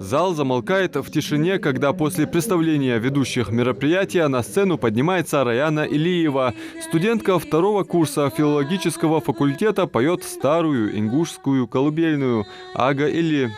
Зал замолкает в тишине, когда после представления ведущих мероприятия на сцену поднимается Раяна Илиева. Студентка второго курса филологического факультета поет старую ингушскую колыбельную «Ага Или».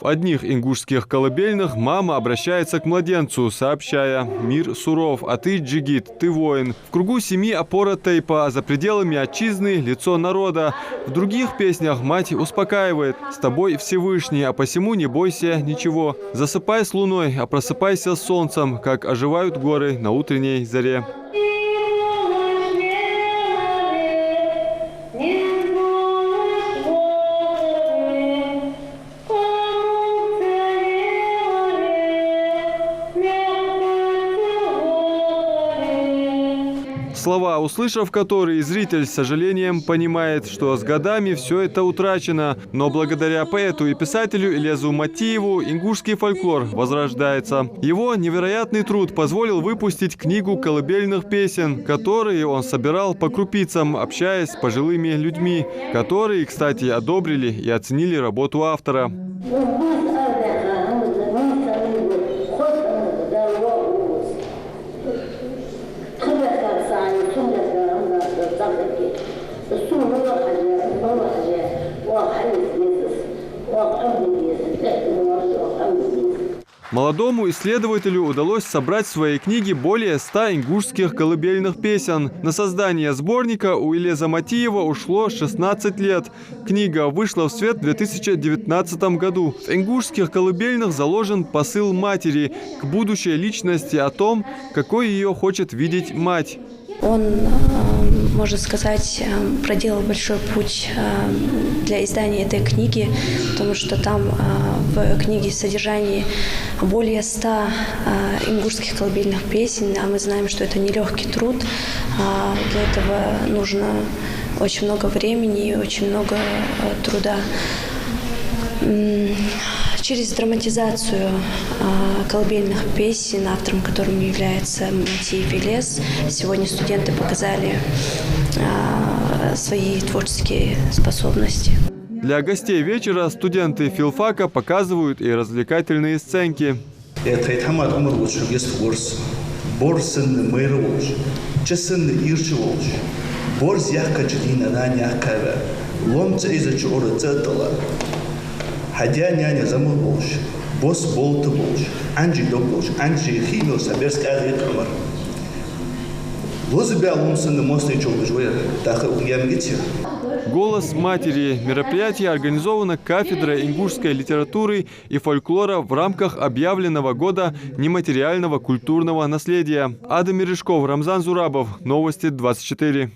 В одних ингушских колыбельных мама обращается к младенцу, сообщая: «Мир суров, а ты, джигит, ты воин». В кругу семьи опора тейпа, за пределами отчизны лицо народа. В других песнях мать успокаивает: «С тобой Всевышний, а посему не бойся ничего. Засыпай с луной, а просыпайся с солнцем, как оживают горы на утренней заре». Слова, услышав которые, зритель с сожалением понимает, что с годами все это утрачено. Но благодаря поэту и писателю Илезу Матиеву ингушский фольклор возрождается. Его невероятный труд позволил выпустить книгу колыбельных песен, которые он собирал по крупицам, общаясь с пожилыми людьми, которые, кстати, одобрили и оценили работу автора. Молодому исследователю удалось собрать в своей книге более 100 ингушских колыбельных песен. На создание сборника у Илеза Матиева ушло 16 лет. Книга вышла в свет в 2019 году. В ингушских колыбельных заложен посыл матери к будущей личности о том, какой ее хочет видеть мать. Он, можно сказать, проделал большой путь для издания этой книги, потому что там в книге содержании более 100 ингушских колыбельных песен, а мы знаем, что это нелегкий труд. Для этого нужно очень много времени и очень много труда. Через драматизацию колыбельных песен, автором которым является Матиев Илез, сегодня студенты показали свои творческие способности. Для гостей вечера студенты филфака показывают и развлекательные сценки. Hadya няня замур болш, бос болты болш, анжи док болш, анжи химио саберск агы камар. Лозы бялунсыны мостный чолбы жуя, дахы угям гитя. «Голос матери» – мероприятие организовано кафедрой ингушской литературы и фольклора в рамках объявленного года нематериального культурного наследия. Адам Мережков, Рамзан Зурабов. Новости 24.